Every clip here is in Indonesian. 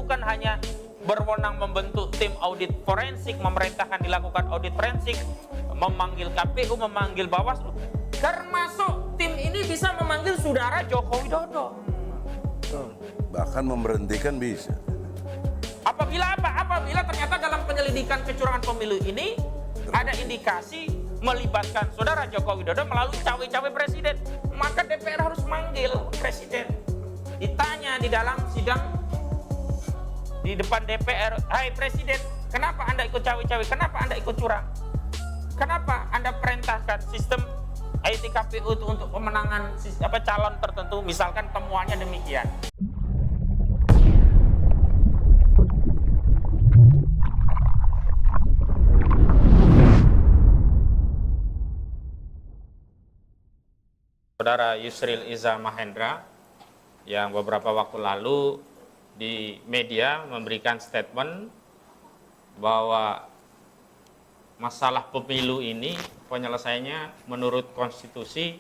bukan hanya berwenang membentuk tim audit forensik, memerintahkan dilakukan audit forensik, memanggil KPU, memanggil Bawaslu, termasuk tim ini bisa memanggil saudara Joko Widodo. Bahkan memberhentikan bisa. Apabila apa? Apabila ternyata dalam penyelidikan kecurangan pemilu ini ada indikasi melibatkan saudara Joko Widodo melalui cawe-cawe presiden, maka DPR harus manggil presiden. Ditanya di dalam sidang di depan DPR, "Hai presiden, kenapa Anda ikut cawe-cawe? Kenapa Anda ikut curang? Kenapa Anda perintahkan sistem IT KPU itu untuk pemenangan calon tertentu, misalkan temuannya demikian." Saudara Yusril Iza Mahendra yang beberapa waktu lalu di media memberikan statement bahwa masalah pemilu ini penyelesaiannya menurut konstitusi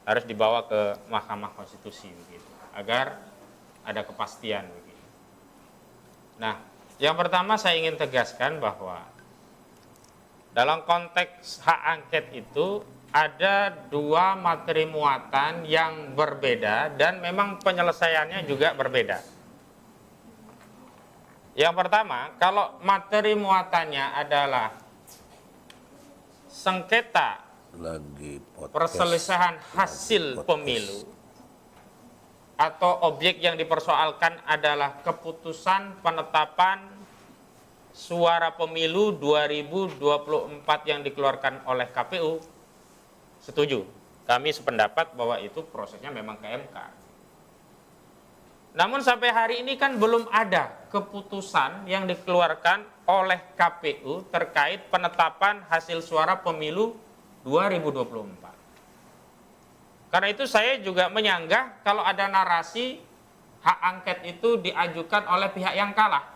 harus dibawa ke Mahkamah Konstitusi begitu, agar ada kepastian begitu. Nah, yang pertama saya ingin tegaskan bahwa dalam konteks hak angket itu ada dua materi muatan yang berbeda dan memang penyelesaiannya juga berbeda. Yang pertama, kalau materi muatannya adalah sengketa perselisihan hasil pemilu atau objek yang dipersoalkan adalah keputusan penetapan suara pemilu 2024 yang dikeluarkan oleh KPU, setuju. Kami sependapat bahwa itu prosesnya memang ke MK. Namun sampai hari ini kan belum ada keputusan yang dikeluarkan oleh KPU terkait penetapan hasil suara pemilu 2024. Karena itu saya juga menyanggah kalau ada narasi hak angket itu diajukan oleh pihak yang kalah.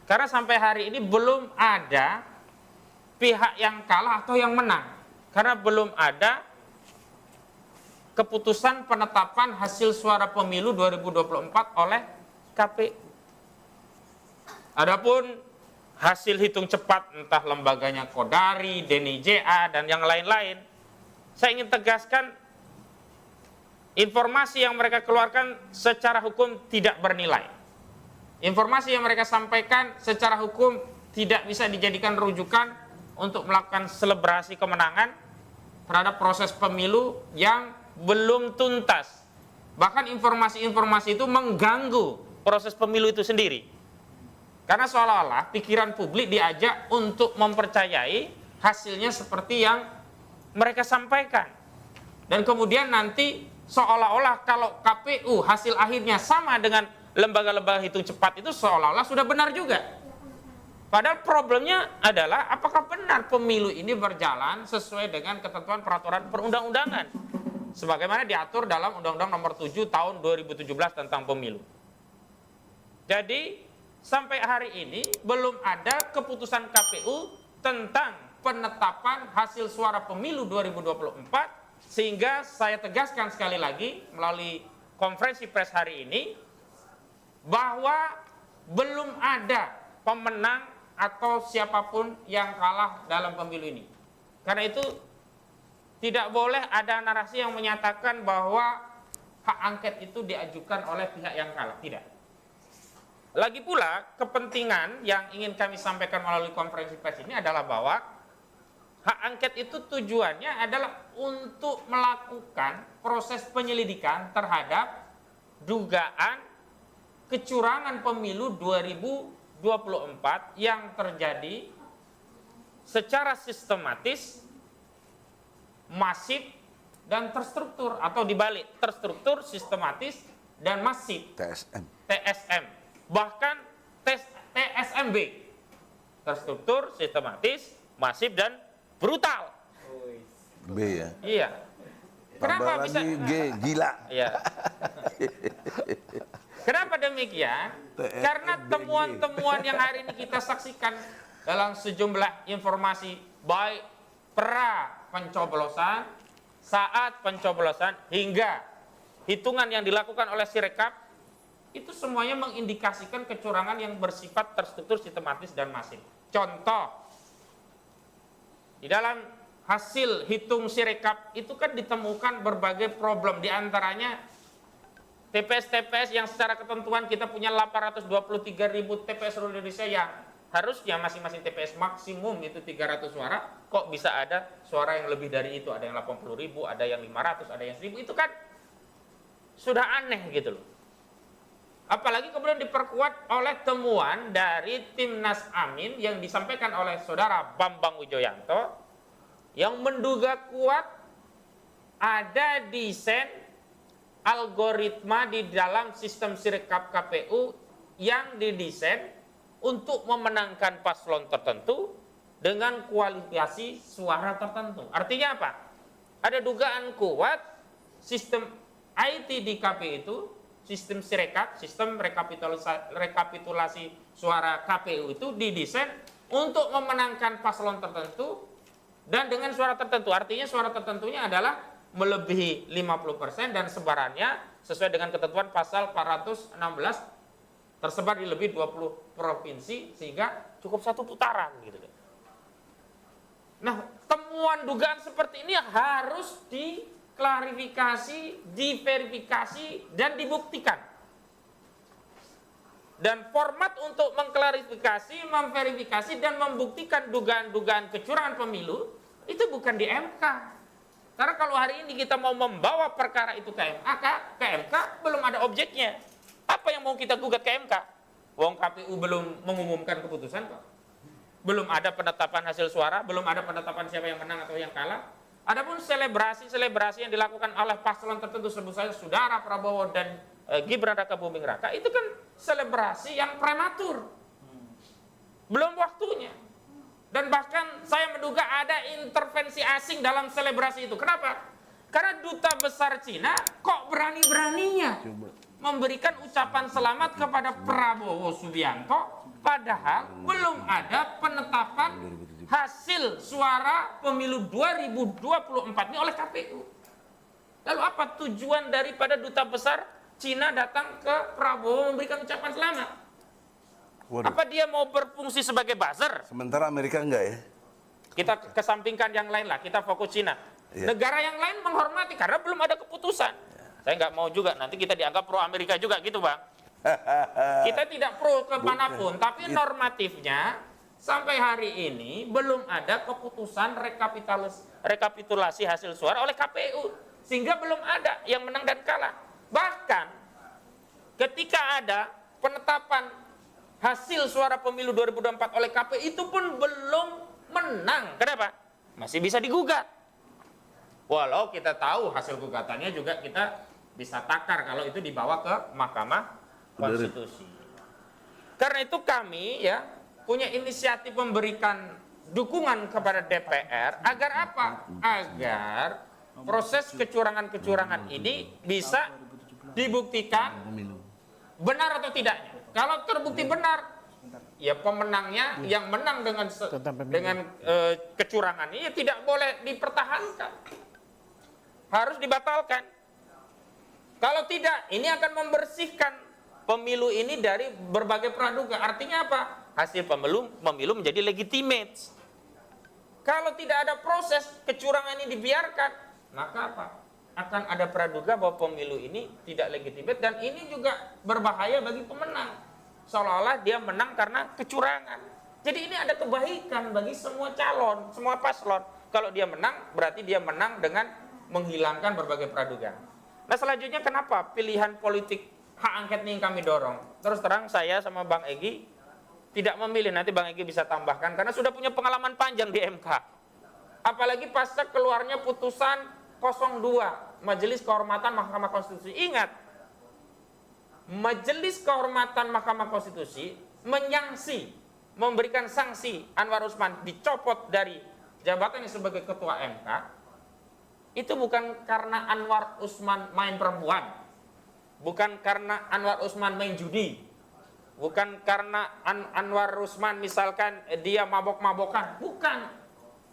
Karena sampai hari ini belum ada pihak yang kalah atau yang menang. Karena belum ada keputusan penetapan hasil suara pemilu 2024 oleh KPU. Adapun hasil hitung cepat entah lembaganya Kodari, DNIJA, dan yang lain-lain, saya ingin tegaskan informasi yang mereka keluarkan secara hukum tidak bernilai. Informasi yang mereka sampaikan secara hukum tidak bisa dijadikan rujukan untuk melakukan selebrasi kemenangan terhadap proses pemilu yang belum tuntas. Bahkan informasi-informasi itu mengganggu proses pemilu itu sendiri. Karena seolah-olah pikiran publik diajak untuk mempercayai hasilnya seperti yang mereka sampaikan. Dan kemudian nanti seolah-olah kalau KPU hasil akhirnya sama dengan lembaga-lembaga hitung cepat itu seolah-olah sudah benar juga. Padahal problemnya adalah apakah benar pemilu ini berjalan sesuai dengan ketentuan peraturan perundang-undangan sebagaimana diatur dalam Undang-Undang Nomor 7 Tahun 2017 tentang pemilu. Jadi sampai hari ini belum ada keputusan KPU tentang penetapan hasil suara pemilu 2024, sehingga saya tegaskan sekali lagi melalui konferensi pers hari ini bahwa belum ada pemenang atau siapapun yang kalah dalam pemilu ini. Karena itu tidak boleh ada narasi yang menyatakan bahwa hak angket itu diajukan oleh pihak yang kalah. Tidak. Lagi pula kepentingan yang ingin kami sampaikan melalui konferensi pers ini adalah bahwa hak angket itu tujuannya adalah untuk melakukan proses penyelidikan terhadap dugaan kecurangan pemilu 2024 yang terjadi secara sistematis, masif, dan terstruktur, atau dibalik, terstruktur, sistematis, dan masif. TSM. Bahkan TSMB. Terstruktur, sistematis, masif, dan brutal. B ya? Iya. Kenapa bisa? G, gila. Iya. Kenapa demikian? Karena temuan-temuan yang hari ini kita saksikan dalam sejumlah informasi, baik pra pencoblosan, saat pencoblosan, hingga hitungan yang dilakukan oleh Sirekap, itu semuanya mengindikasikan kecurangan yang bersifat terstruktur, sistematis, dan masif. Contoh, di dalam hasil hitung Sirekap itu kan ditemukan berbagai problem, diantaranya TPS-TPS yang secara ketentuan kita punya 823.000 TPS seluruh Indonesia yang harusnya masing-masing TPS maksimum itu 300 suara, kok bisa ada suara yang lebih dari itu, ada yang 80.000, ada yang 500, ada yang 1.000, itu kan sudah aneh gitu loh. Apalagi kemudian diperkuat oleh temuan dari Timnas Amin yang disampaikan oleh saudara Bambang Wijoyanto yang menduga kuat ada desain algoritma di dalam sistem Sirekap KPU yang didesain untuk memenangkan paslon tertentu dengan kualifikasi suara tertentu. Artinya apa? Ada dugaan kuat sistem IT di KPU itu, sistem Sirekap, sistem rekapitulasi suara KPU itu didesain untuk memenangkan paslon tertentu dan dengan suara tertentu. Artinya suara tertentunya adalah melebihi 50% dan sebarannya sesuai dengan ketentuan pasal 416 tersebar di lebih 20 provinsi sehingga cukup satu putaran gitu. Nah, temuan dugaan seperti ini harus diklarifikasi, diverifikasi, dan dibuktikan. Dan format untuk mengklarifikasi, memverifikasi, dan membuktikan dugaan-dugaan kecurangan pemilu itu bukan di MK. Karena kalau hari ini kita mau membawa perkara itu ke MK belum ada objeknya. Apa yang mau kita gugat ke MK? Wong KPU belum mengumumkan keputusan kok. Belum ada penetapan hasil suara, belum ada penetapan siapa yang menang atau yang kalah. Adapun selebrasi yang dilakukan oleh paslon tertentu, sebut saja saudara Prabowo dan Gibran Raka Buming Raka, itu kan selebrasi yang prematur. Belum waktunya. Dan bahkan saya menduga ada intervensi asing dalam selebrasi itu. Kenapa? Karena duta besar Cina kok berani-beraninya memberikan ucapan selamat kepada Prabowo Subianto, padahal belum ada penetapan hasil suara pemilu 2024 ini oleh KPU. Lalu apa tujuan daripada duta besar Cina datang ke Prabowo memberikan ucapan selamat? Waduh. Apa dia mau berfungsi sebagai buzzer? Sementara Amerika enggak ya? Kita kesampingkan yang lain lah, kita fokus Cina. Iya. Negara yang lain menghormati karena belum ada keputusan. Saya nggak mau juga nanti kita dianggap pro Amerika juga gitu, Bang. Kita tidak pro kemanapun, tapi normatifnya sampai hari ini belum ada keputusan rekapitulasi hasil suara oleh KPU. Sehingga belum ada yang menang dan kalah. Bahkan ketika ada penetapan hasil suara pemilu 2024 oleh KPU itu pun belum menang. Kenapa? Masih bisa digugat. Walau kita tahu hasil gugatannya juga kita bisa takar kalau itu dibawa ke Mahkamah Konstitusi. Karena itu kami ya punya inisiatif memberikan dukungan kepada DPR agar apa? Agar proses kecurangan-kecurangan ini bisa dibuktikan benar atau tidaknya. Kalau terbukti benar, ya pemenangnya yang menang dengan kecurangan ini ya tidak boleh dipertahankan. Harus dibatalkan. Kalau tidak, ini akan membersihkan pemilu ini dari berbagai praduga. Artinya apa? Hasil pemilu menjadi legitimate. Kalau tidak ada proses kecurangan ini dibiarkan, maka apa? Akan ada praduga bahwa pemilu ini tidak legitimate dan ini juga berbahaya bagi pemenang. Seolah-olah dia menang karena kecurangan. Jadi ini ada kebaikan bagi semua calon, semua paslon. Kalau dia menang, berarti dia menang dengan menghilangkan berbagai praduga. Nah selanjutnya kenapa pilihan politik hak angket ini yang kami dorong? Terus terang saya sama Bang Egy tidak memilih, nanti Bang Egy bisa tambahkan, karena sudah punya pengalaman panjang di MK. Apalagi pasca keluarnya putusan 02, Majelis Kehormatan Mahkamah Konstitusi. Ingat, Majelis Kehormatan Mahkamah Konstitusi memberikan sanksi Anwar Usman dicopot dari jabatannya sebagai ketua MK, itu bukan karena Anwar Usman main perempuan, bukan karena Anwar Usman main judi, bukan karena Anwar Usman misalkan dia mabok-mabokan, bukan.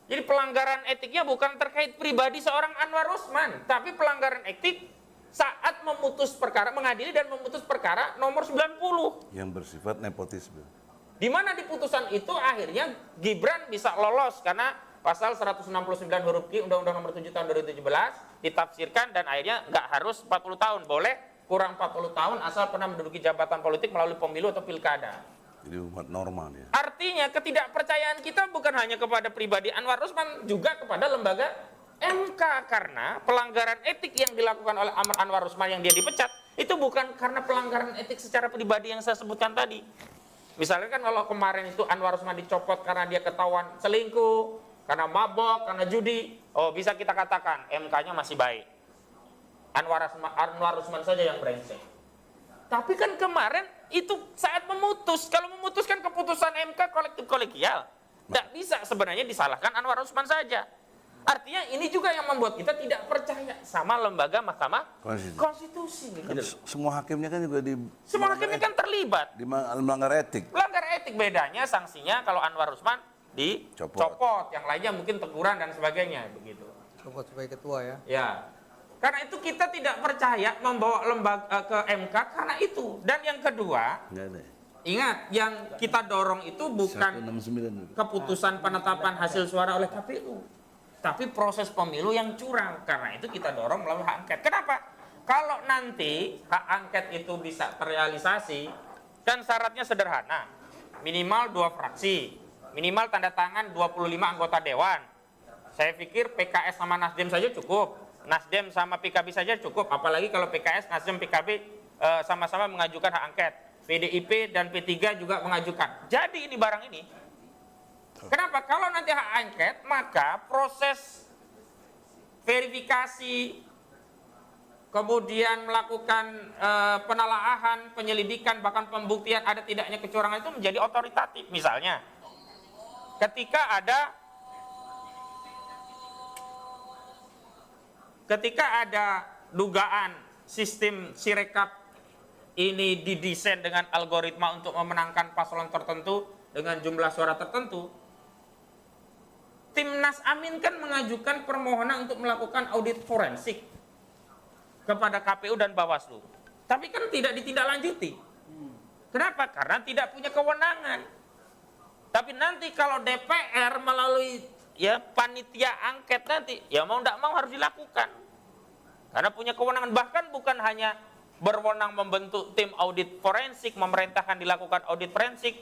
Jadi pelanggaran etiknya bukan terkait pribadi seorang Anwar Usman, tapi pelanggaran etik saat memutus perkara, mengadili dan memutus perkara nomor 90. Yang bersifat nepotisme. Di mana di putusan itu akhirnya Gibran bisa lolos karena pasal 169 huruf Q Undang-Undang Nomor 7 Tahun 2017 ditafsirkan dan akhirnya nggak harus 40 tahun, boleh kurang 40 tahun asal pernah menduduki jabatan politik melalui pemilu atau pilkada. Jadi umat normal ya. Artinya ketidakpercayaan kita bukan hanya kepada pribadi Anwar Usman, juga kepada lembaga MK, karena pelanggaran etik yang dilakukan oleh Anwar Usman yang dia dipecat itu bukan karena pelanggaran etik secara pribadi yang saya sebutkan tadi. Misalnya kan kalau kemarin itu Anwar Usman dicopot karena dia ketahuan selingkuh, karena mabok, karena judi, oh bisa kita katakan MK-nya masih baik. Anwar Usman saja yang brengsek. Tapi kan kemarin itu saat memutus, kalau memutuskan keputusan MK kolektif kolegial, tidak bisa sebenarnya disalahkan Anwar Usman saja. Artinya ini juga yang membuat kita tidak percaya sama lembaga Mahkamah Konstitusi. Kan Gitu. semua hakimnya kan juga Semua hakimnya kan terlibat. melanggar etik. Melanggar etik, bedanya sanksinya kalau Anwar Usman dicopot, yang lainnya mungkin teguran dan sebagainya begitu. Copot sebagai ketua ya. Ya. Karena itu kita tidak percaya membawa lembaga ke MK karena itu. Dan yang kedua, Enggak ada. ingat yang kita dorong itu bukan 169 itu. keputusan penetapan hasil suara oleh KPU, tapi proses pemilu yang curang. Karena itu kita dorong melalui hak angket. Kenapa? Kalau nanti hak angket itu bisa terrealisasi, kan syaratnya sederhana. Minimal 2 fraksi, minimal tanda tangan 25 anggota dewan. Saya pikir PKS sama Nasdem saja cukup. Nasdem sama PKB saja cukup. Apalagi kalau PKS, Nasdem, PKB sama-sama mengajukan hak angket. PDIP dan P3 juga mengajukan. Jadi ini barang ini. Kenapa? Kalau nanti hak angket, maka proses verifikasi, kemudian melakukan penelaahan, penyelidikan, bahkan pembuktian ada tidaknya kecurangan itu menjadi otoritatif. Misalnya, ketika ada dugaan sistem Sirekap ini didesain dengan algoritma untuk memenangkan paslon tertentu dengan jumlah suara tertentu, Timnas Amin kan mengajukan permohonan untuk melakukan audit forensik kepada KPU dan Bawaslu. Tapi kan tidak ditindaklanjuti. Kenapa? Karena tidak punya kewenangan. Tapi nanti kalau DPR melalui panitia angket nanti, ya mau tidak mau harus dilakukan. Karena punya kewenangan, bahkan bukan hanya berwenang membentuk tim audit forensik, memerintahkan dilakukan audit forensik,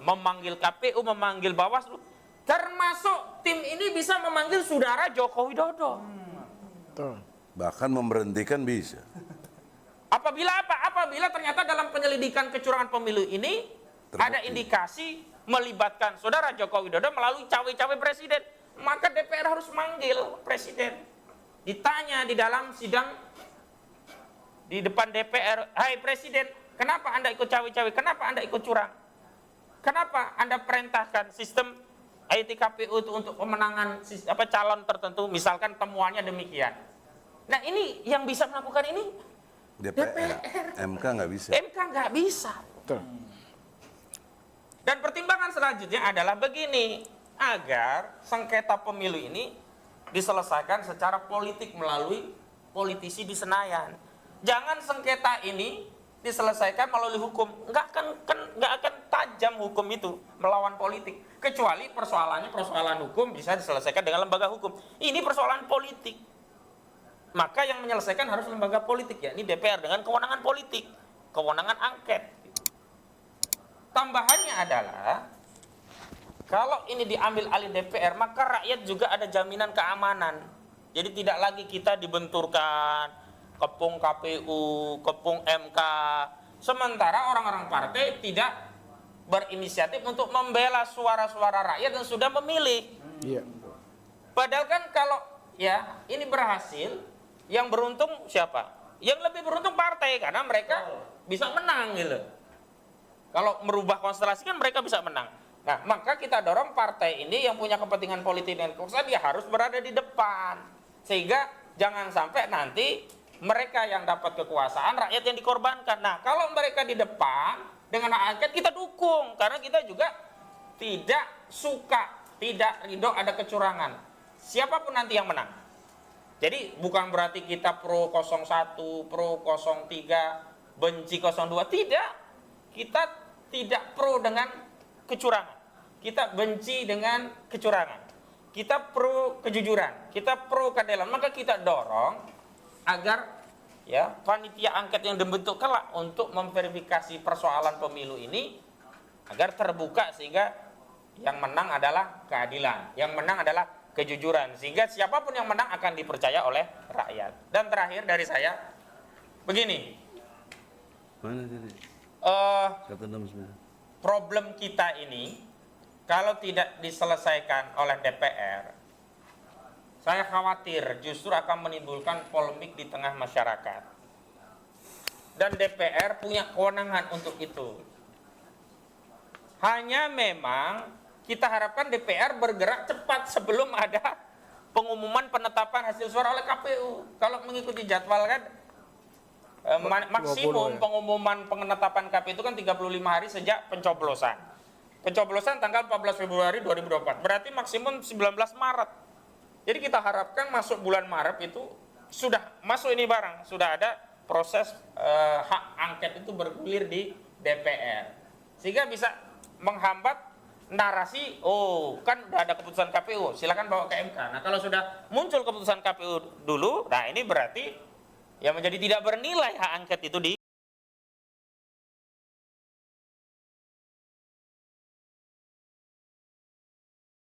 memanggil KPU, memanggil Bawaslu, termasuk tim ini bisa memanggil saudara Joko Widodo. Bahkan memberhentikan bisa. Apabila ternyata dalam penyelidikan kecurangan pemilu ini ada indikasi melibatkan saudara Joko Widodo melalui cawe-cawe presiden, maka DPR harus manggil presiden. Ditanya di dalam sidang di depan DPR, "Hai Presiden, kenapa Anda ikut cawe-cawe? Kenapa Anda ikut curang? Kenapa Anda perintahkan sistem IT KPU itu untuk pemenangan calon tertentu, misalkan temuannya demikian." Nah, ini yang bisa melakukan ini DPR. MK nggak bisa. MK nggak bisa. Dan pertimbangan selanjutnya adalah begini, agar sengketa pemilu ini diselesaikan secara politik melalui politisi di Senayan. Jangan sengketa ini diselesaikan melalui hukum. Nggak akan tajam hukum itu melawan politik. Kecuali persoalan hukum bisa diselesaikan dengan lembaga hukum. Ini persoalan politik. Maka yang menyelesaikan harus lembaga politik, yakni DPR dengan kewenangan politik, kewenangan angket. Tambahannya adalah, kalau ini diambil alih DPR, maka rakyat juga ada jaminan keamanan. Jadi tidak lagi kita dibenturkan, kepung KPU, kepung MK. Sementara orang-orang partai tidak berinisiatif untuk membela suara-suara rakyat yang sudah memilih. Iya. Padahal kan kalau ini berhasil, yang beruntung siapa? Yang lebih beruntung partai, karena mereka bisa menang gitu. Kalau merubah konstelasi kan mereka bisa menang. Nah, maka kita dorong partai ini yang punya kepentingan politik dan kekuasaan, dia harus berada di depan. Sehingga jangan sampai nanti mereka yang dapat kekuasaan, rakyat yang dikorbankan. Nah, kalau mereka di depan dengan hak angket kita dukung, karena kita juga tidak suka, tidak ridho ada kecurangan. Siapapun nanti yang menang. Jadi bukan berarti kita pro 01, pro 03, benci 02. Tidak. Kita tidak pro dengan kecurangan. Kita benci dengan kecurangan. Kita pro kejujuran. Kita pro keadilan. Maka kita dorong agar ya panitia angket yang dibentuk kelak untuk memverifikasi persoalan pemilu ini agar terbuka sehingga yang menang adalah keadilan. Yang menang adalah kejujuran, sehingga siapapun yang menang akan dipercaya oleh rakyat. Dan terakhir dari saya, begini, Mana tadi? 169. problem kita ini kalau tidak diselesaikan oleh DPR, saya khawatir justru akan menimbulkan polemik di tengah masyarakat. Dan DPR punya kewenangan untuk itu. Hanya memang kita harapkan DPR bergerak cepat sebelum ada pengumuman penetapan hasil suara oleh KPU. Kalau mengikuti jadwal kan maksimum pengumuman penetapan KPU itu kan 35 hari sejak pencoblosan. Pencoblosan tanggal 14 Februari 2024. Berarti maksimum 19 Maret. Jadi kita harapkan masuk bulan Maret itu sudah masuk ini barang, sudah ada proses hak angket itu bergulir di DPR. Sehingga bisa menghambat narasi, oh kan udah ada keputusan KPU, silakan bawa ke MK. Nah kalau sudah muncul keputusan KPU dulu, nah ini berarti ya menjadi tidak bernilai hak angket itu di